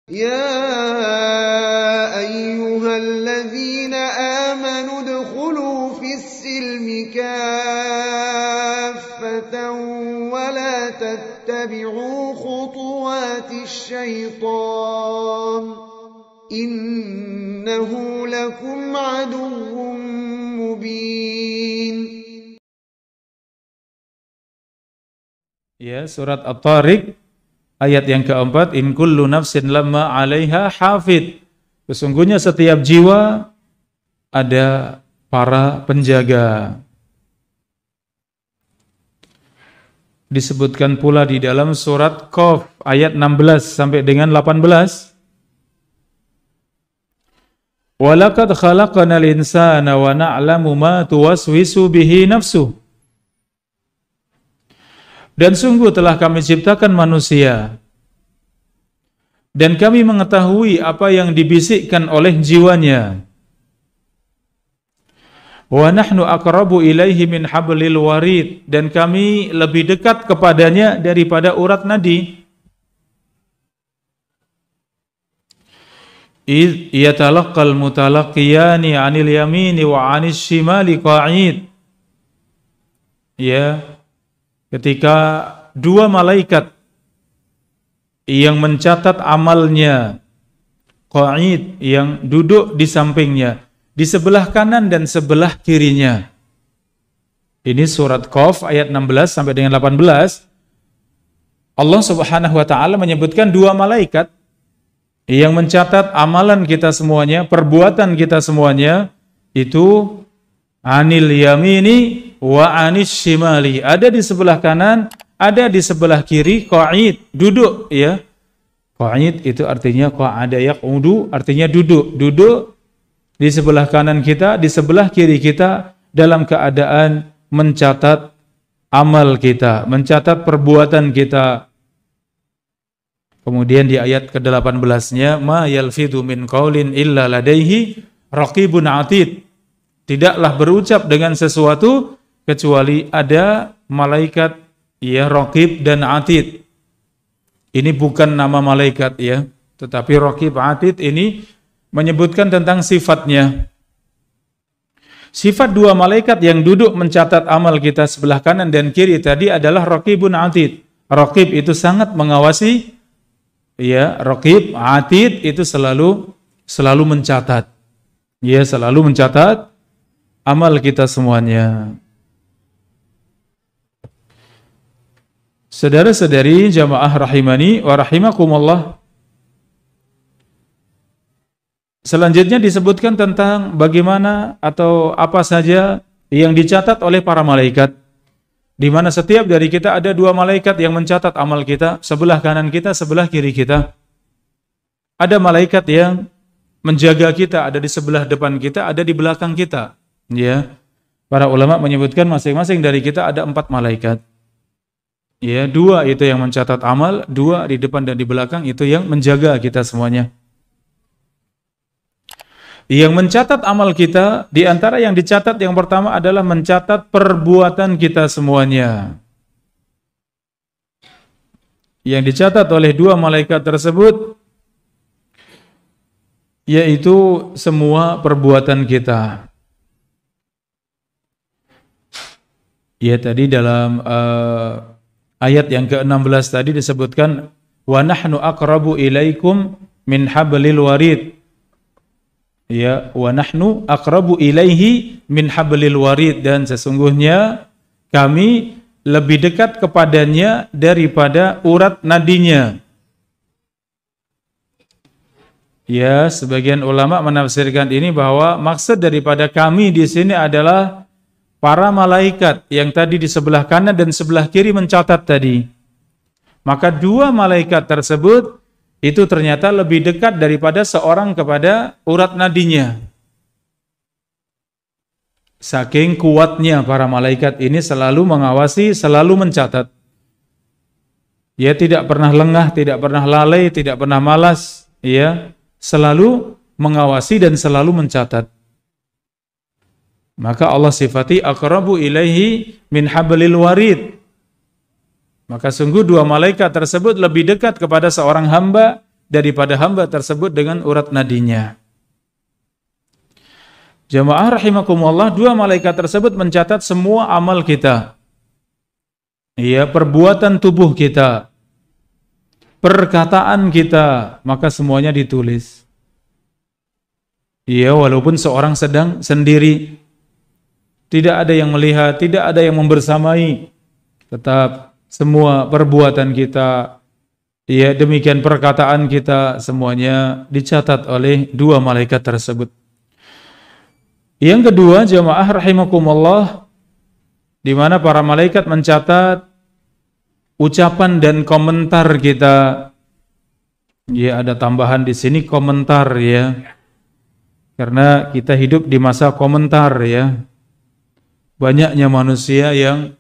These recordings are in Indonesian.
يا أيها الذين آمنوا ادخلوا في السلم كافة ولا تتبعوا خطوات الشيطان إنه لكم عدو مبين. Ya, surat At-Tariq ayat yang keempat, in kullu nafsin lamma 'alaiha hafid. Sesungguhnya setiap jiwa ada para penjaga. Disebutkan pula di dalam surat Qaf ayat 16 sampai dengan 18. Walaqad khalaqnal insana wa na'lamu ma tuwaswisu bihi nafsuh. Dan sungguh telah kami ciptakan manusia, dan kami mengetahui apa yang dibisikkan oleh jiwanya. Wa nahnu aqrabu ilaihi min hablil warid, dan kami lebih dekat kepadanya daripada urat nadi. Idh yatalaqqal mutalaqiyani 'anil yamini wa 'anis shimali qa'id. Ya, ketika dua malaikat yang mencatat amalnya, qa'id, yang duduk di sampingnya, di sebelah kanan dan sebelah kirinya. Ini surat Qaf ayat 16 sampai dengan 18. Allah Subhanahu wa taala menyebutkan dua malaikat yang mencatat amalan kita semuanya, perbuatan kita semuanya, itu anil yamini wa anis shimali, ada di sebelah kanan, ada di sebelah kiri, qa'id, duduk, ya. Qa'id itu artinya qa'ada yaq'udu, artinya duduk. Duduk di sebelah kanan kita, di sebelah kiri kita, dalam keadaan mencatat amal kita, mencatat perbuatan kita. Kemudian di ayat ke-18-nya, ma yalfidhu min qaulin illa ladaihi raqibun atid. Tidaklah berucap dengan sesuatu kecuali ada malaikat, ya, Raqib dan Atid. Ini bukan nama malaikat, ya, tetapi Raqib Atid ini menyebutkan tentang sifatnya. Sifat dua malaikat yang duduk mencatat amal kita sebelah kanan dan kiri tadi adalah Raqibun Atid. Raqib itu sangat mengawasi, ya, Raqib, Atid itu selalu mencatat. Ya, selalu mencatat amal kita semuanya. Saudara-saudari jamaah rahimani wa rahimakumullah, selanjutnya disebutkan tentang bagaimana atau apa saja yang dicatat oleh para malaikat, di mana setiap dari kita ada dua malaikat yang mencatat amal kita, sebelah kanan kita, sebelah kiri kita. Ada malaikat yang menjaga kita, ada di sebelah depan kita, ada di belakang kita. Ya, para ulama menyebutkan masing-masing dari kita ada 4 malaikat. Ya, 2 itu yang mencatat amal, 2 di depan dan di belakang itu yang menjaga kita semuanya. Yang mencatat amal kita, di antara yang dicatat yang pertama adalah mencatat perbuatan kita semuanya. Yang dicatat oleh 2 malaikat tersebut yaitu semua perbuatan kita. Ya, tadi dalam ayat yang ke-16 tadi disebutkan wa nahnu aqrabu ilaikum min hablil warid. Ya, wa nahnu aqrabu ilaihi min hablil warid, dan sesungguhnya kami lebih dekat kepadanya daripada urat nadinya. Ya, sebagian ulama menafsirkan ini bahwa maksud daripada kami di sini adalah para malaikat yang tadi di sebelah kanan dan sebelah kiri mencatat tadi. Maka 2 malaikat tersebut itu ternyata lebih dekat daripada seorang kepada urat nadinya. Saking kuatnya para malaikat ini selalu mengawasi, selalu mencatat. Ya, tidak pernah lengah, tidak pernah lalai, tidak pernah malas, ya, selalu mengawasi dan selalu mencatat. Maka Allah sifati aqrabu ilaihi min hablil warid. Maka sungguh 2 malaikat tersebut lebih dekat kepada seorang hamba daripada hamba tersebut dengan urat nadinya. Jamaah rahimakumullah, dua malaikat tersebut mencatat semua amal kita. Ya, perbuatan tubuh kita, perkataan kita, maka semuanya ditulis. Ya, walaupun seorang sedang sendiri, tidak ada yang melihat, tidak ada yang membersamai, tetap semua perbuatan kita, ya demikian perkataan kita, semuanya dicatat oleh dua malaikat tersebut. Yang kedua, jamaah rahimakumullah, di mana para malaikat mencatat ucapan dan komentar kita. Ya, ada tambahan di sini komentar ya. Karena kita hidup di masa komentar ya. Banyaknya manusia yang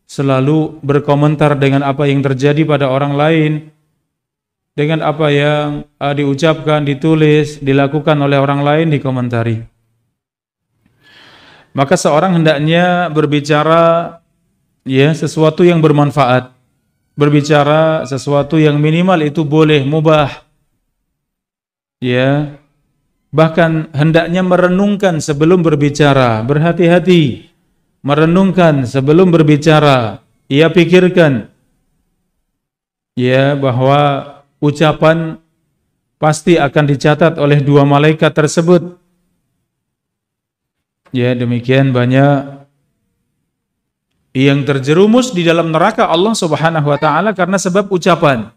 selalu berkomentar dengan apa yang terjadi pada orang lain, dengan apa yang diucapkan, ditulis, dilakukan oleh orang lain, dikomentari. Maka seorang hendaknya berbicara ya sesuatu yang bermanfaat, berbicara sesuatu yang minimal itu boleh, mubah. Ya, bahkan hendaknya merenungkan sebelum berbicara, berhati-hati. Merenungkan sebelum berbicara, ia pikirkan ya bahwa ucapan pasti akan dicatat oleh dua malaikat tersebut. Ya, demikian banyak yang terjerumus di dalam neraka Allah Subhanahu wa taala karena sebab ucapan.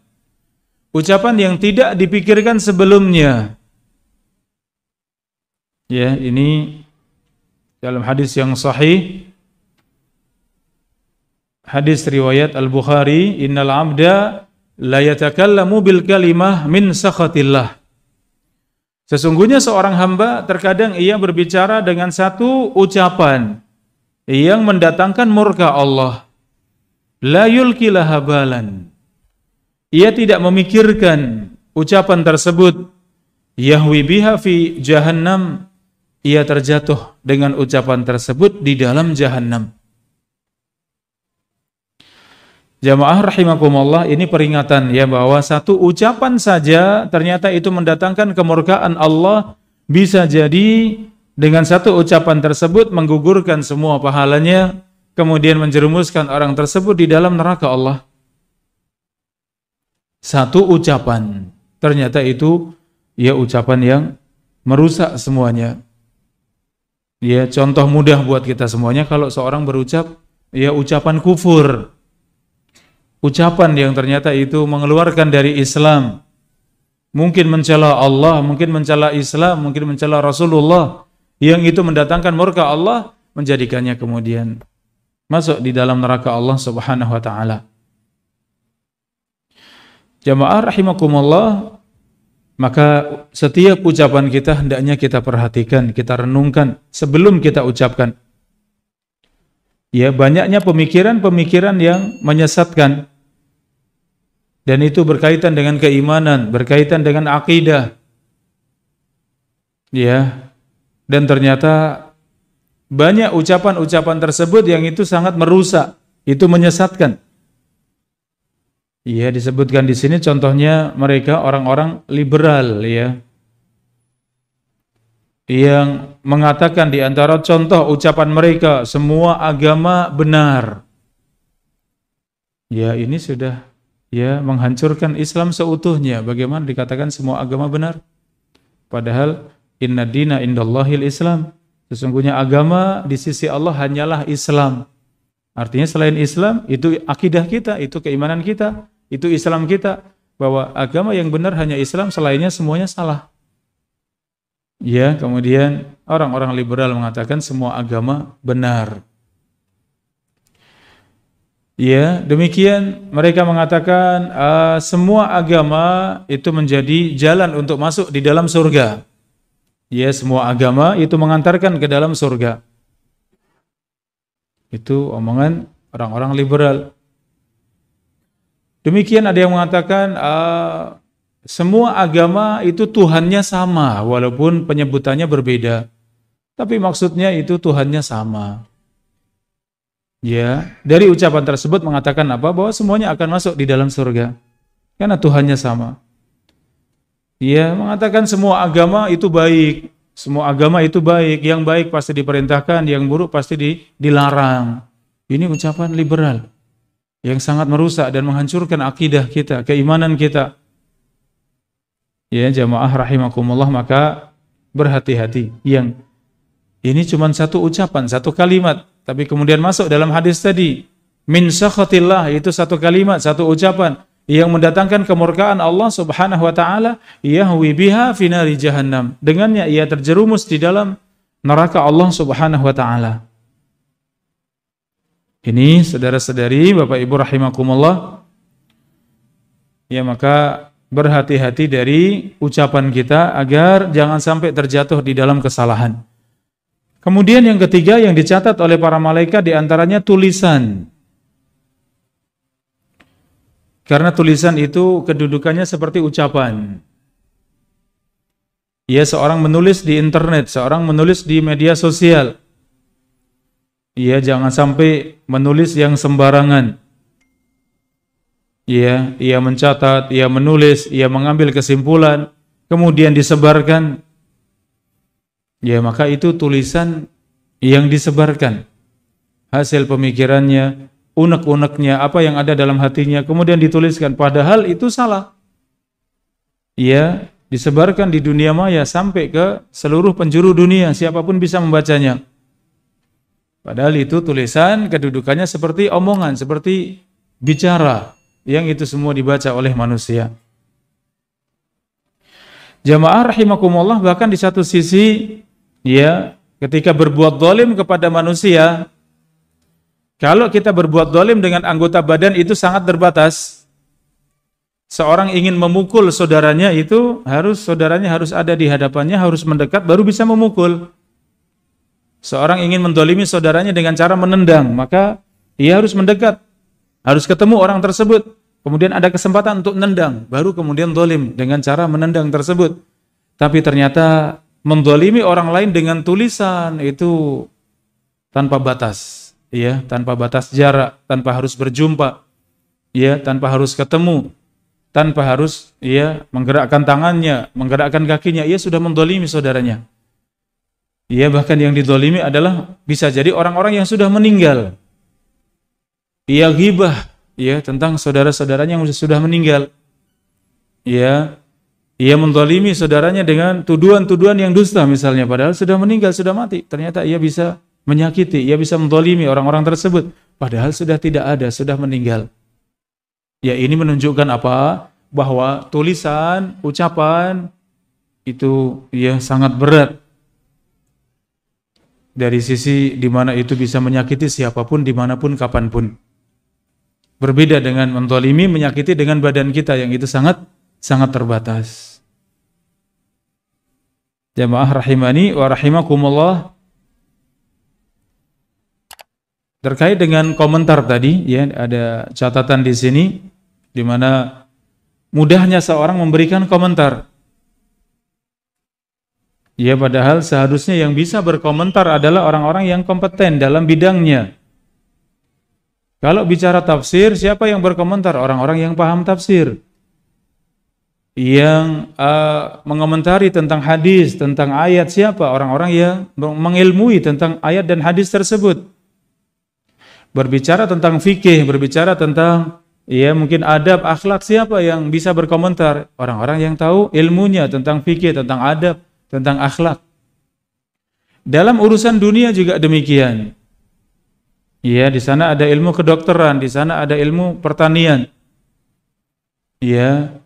Ucapan yang tidak dipikirkan sebelumnya. Ya, ini dalam hadis yang sahih, hadis riwayat Al-Bukhari, innal abda la yatakallamu bil kalimah min sakhatillah. Sesungguhnya seorang hamba terkadang ia berbicara dengan satu ucapan yang mendatangkan murka Allah. La yulki laha balan. Ia tidak memikirkan ucapan tersebut. Yahwi biha fi jahannam. Ia terjatuh dengan ucapan tersebut di dalam jahannam. Jamaah rahimakumullah, ini peringatan ya bahwa satu ucapan saja ternyata itu mendatangkan kemurkaan Allah. Bisa jadi dengan satu ucapan tersebut menggugurkan semua pahalanya, kemudian menjerumuskan orang tersebut di dalam neraka Allah. Satu ucapan ternyata itu ya ucapan yang merusak semuanya. Ya, contoh mudah buat kita semuanya kalau seorang berucap ya ucapan kufur. Ucapan yang ternyata itu mengeluarkan dari Islam. Mungkin mencela Allah, mungkin mencela Islam, mungkin mencela Rasulullah. Yang itu mendatangkan murka Allah, menjadikannya kemudian masuk di dalam neraka Allah Subhanahu wa taala. Jamaah rahimakumullah, maka setiap ucapan kita hendaknya kita perhatikan, kita renungkan sebelum kita ucapkan. Ya, banyaknya pemikiran-pemikiran yang menyesatkan. Dan itu berkaitan dengan keimanan, berkaitan dengan akidah. Ya. Dan ternyata banyak ucapan-ucapan tersebut yang itu sangat merusak, itu menyesatkan. Ya, disebutkan di sini contohnya mereka orang-orang liberal ya. Yang mengatakan di antara contoh ucapan mereka semua agama benar. Ya, ini sudah ya menghancurkan Islam seutuhnya. Bagaimana dikatakan semua agama benar? Padahal inna dina indallahil Islam. Sesungguhnya agama di sisi Allah hanyalah Islam. Artinya selain Islam itu akidah kita, itu keimanan kita, itu Islam kita. Bahwa agama yang benar hanya Islam, selainnya semuanya salah. Ya, kemudian orang-orang liberal mengatakan semua agama benar. Ya, demikian mereka mengatakan semua agama itu menjadi jalan untuk masuk di dalam surga. Ya, semua agama itu mengantarkan ke dalam surga. Itu omongan orang-orang liberal. Demikian ada yang mengatakan semua agama itu Tuhannya sama, walaupun penyebutannya berbeda. Tapi maksudnya itu Tuhannya sama. Ya, dari ucapan tersebut mengatakan apa? Bahwa semuanya akan masuk di dalam surga. Karena Tuhannya sama. Ya, mengatakan semua agama itu baik. Semua agama itu baik. Yang baik pasti diperintahkan, yang buruk pasti dilarang. Ini ucapan liberal yang sangat merusak dan menghancurkan akidah kita, keimanan kita. Ya, jamaah rahimakumullah, maka berhati-hati. Yang ini cuma satu ucapan, satu kalimat, tapi kemudian masuk dalam hadis tadi, min sakhatillah, itu satu kalimat, satu ucapan yang mendatangkan kemurkaan Allah Subhanahu wa taala, yahwi biha fi nari jahannam. Dengannya ia terjerumus di dalam neraka Allah Subhanahu wa taala. Ini saudara-saudari, Bapak Ibu rahimakumullah, ya, maka berhati-hati dari ucapan kita agar jangan sampai terjatuh di dalam kesalahan. Kemudian yang ketiga yang dicatat oleh para malaikat diantaranya tulisan. Karena tulisan itu kedudukannya seperti ucapan. Ya, seorang menulis di internet, seorang menulis di media sosial. Ya, jangan sampai menulis yang sembarangan. Ya, ia mencatat, ia menulis, ia mengambil kesimpulan, kemudian disebarkan. Ya, maka itu tulisan yang disebarkan. Hasil pemikirannya, unek-uneknya, apa yang ada dalam hatinya, kemudian dituliskan. Padahal itu salah. Ya, disebarkan di dunia maya sampai ke seluruh penjuru dunia, siapapun bisa membacanya. Padahal itu tulisan, kedudukannya seperti omongan, seperti bicara, yang itu semua dibaca oleh manusia. Jamaah rahimakumullah, bahkan di satu sisi, ya, ketika berbuat zalim kepada manusia, kalau kita berbuat zalim dengan anggota badan itu sangat terbatas. Seorang ingin memukul saudaranya itu saudaranya harus ada di hadapannya, harus mendekat baru bisa memukul. Seorang ingin mendolimi saudaranya dengan cara menendang, maka ia harus mendekat, harus ketemu orang tersebut, kemudian ada kesempatan untuk menendang, baru kemudian dolim dengan cara menendang tersebut. Tapi ternyata mendolimi orang lain dengan tulisan itu tanpa batas, ya, tanpa batas jarak, tanpa harus berjumpa, ya, tanpa harus ketemu, tanpa harus, ya, menggerakkan tangannya, menggerakkan kakinya, ia sudah mendolimi saudaranya. Ya, bahkan yang didolimi adalah bisa jadi orang-orang yang sudah meninggal. Ia ghibah, ya, tentang saudara-saudaranya yang sudah meninggal. Ya, ia mendolimi saudaranya dengan tuduhan-tuduhan yang dusta misalnya, padahal sudah meninggal, sudah mati. Ternyata ia bisa menyakiti, ia bisa mendolimi orang-orang tersebut, padahal sudah tidak ada, sudah meninggal. Ya, ini menunjukkan apa? Bahwa tulisan, ucapan itu, ya, sangat berat. Dari sisi di mana itu bisa menyakiti siapapun, dimanapun, kapanpun. Berbeda dengan mendolimi, menyakiti dengan badan kita yang itu sangat terbatas. Jamaah rahimani wa rahimakumullah. Terkait dengan komentar tadi, ya, ada catatan di sini di mana mudahnya seorang memberikan komentar. Ya, padahal seharusnya yang bisa berkomentar adalah orang-orang yang kompeten dalam bidangnya. Kalau bicara tafsir, siapa yang berkomentar? Orang-orang yang paham tafsir. Yang mengomentari tentang hadis, tentang ayat, siapa? Orang-orang yang mengilmui tentang ayat dan hadis tersebut. Berbicara tentang fikih, berbicara tentang, ya, mungkin adab, akhlak, siapa yang bisa berkomentar? Orang-orang yang tahu ilmunya tentang fikih, tentang adab, tentang akhlak. Dalam urusan dunia juga demikian. Ya, di sana ada ilmu kedokteran, di sana ada ilmu pertanian. Ya,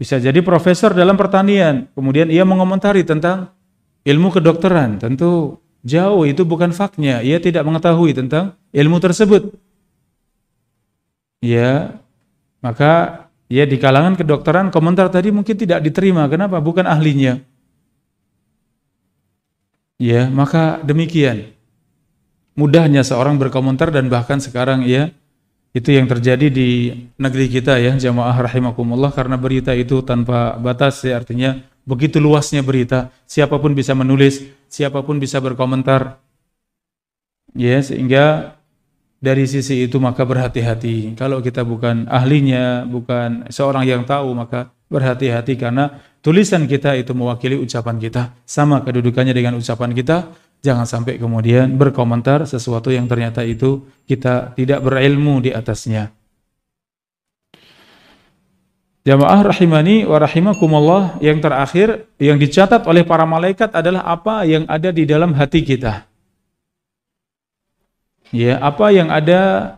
bisa jadi profesor dalam pertanian, kemudian ia mengomentari tentang ilmu kedokteran. Tentu jauh, itu bukan faknya. Ia tidak mengetahui tentang ilmu tersebut. Ya, maka ya di kalangan kedokteran komentar tadi mungkin tidak diterima. Kenapa? Bukan ahlinya. Ya, maka demikian mudahnya seorang berkomentar, dan bahkan sekarang, ya, itu yang terjadi di negeri kita, ya, jamaah rahimakumullah, karena berita itu tanpa batas, ya, artinya begitu luasnya berita, siapapun bisa menulis, siapapun bisa berkomentar. Ya, sehingga dari sisi itu maka berhati-hati. Kalau kita bukan ahlinya, bukan seorang yang tahu, maka berhati-hati karena tulisan kita itu mewakili ucapan kita, sama kedudukannya dengan ucapan kita. Jangan sampai kemudian berkomentar sesuatu yang ternyata itu kita tidak berilmu di atasnya. Jamaah rahimani wa rahimakumullah, yang terakhir yang dicatat oleh para malaikat adalah apa yang ada di dalam hati kita. Ya, apa yang ada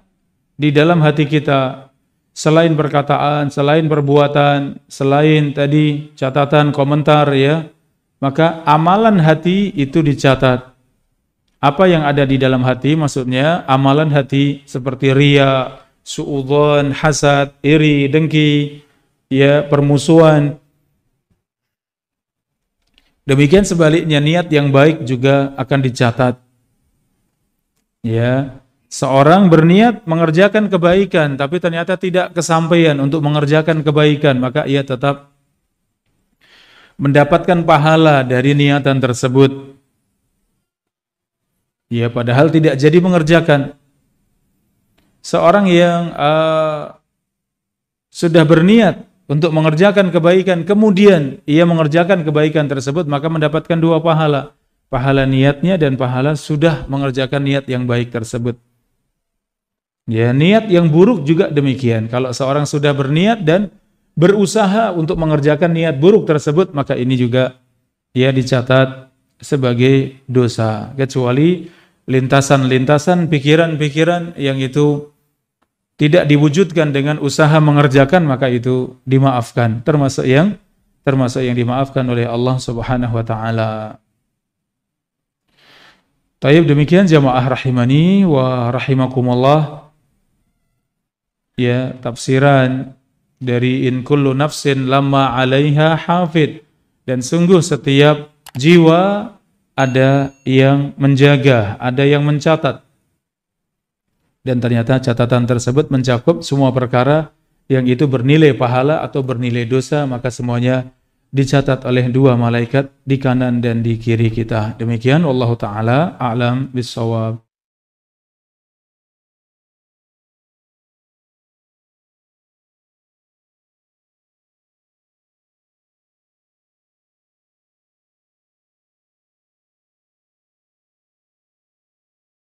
di dalam hati kita, selain perkataan, selain perbuatan, selain tadi catatan komentar ya, maka amalan hati itu dicatat. Apa yang ada di dalam hati maksudnya amalan hati seperti riya, suudzon, hasad, iri, dengki, ya, permusuhan. Demikian sebaliknya niat yang baik juga akan dicatat. Ya, seorang berniat mengerjakan kebaikan tapi ternyata tidak kesampaian untuk mengerjakan kebaikan, maka ia tetap mendapatkan pahala dari niatan tersebut. Ya, padahal tidak jadi mengerjakan. Seorang yang sudah berniat untuk mengerjakan kebaikan, kemudian ia mengerjakan kebaikan tersebut, maka mendapatkan dua pahala. Pahala niatnya dan pahala sudah mengerjakan niat yang baik tersebut. Ya, niat yang buruk juga demikian. Kalau seorang sudah berniat dan berusaha untuk mengerjakan niat buruk tersebut, maka ini juga ia dicatat sebagai dosa. Kecuali lintasan-lintasan pikiran-pikiran yang itu tidak diwujudkan dengan usaha mengerjakan, maka itu dimaafkan, termasuk yang dimaafkan oleh Allah Subhanahu wa taala. Taib, demikian jamaah rahimani wa rahimakumullah. Ya, tafsiran dari in kullu nafsin lamma 'alaiha hafid, dan sungguh setiap jiwa ada yang menjaga, ada yang mencatat. Dan ternyata catatan tersebut mencakup semua perkara yang itu bernilai pahala atau bernilai dosa, maka semuanya dicatat oleh dua malaikat di kanan dan di kiri kita. Demikian, wallahu taala a'lam bissawab.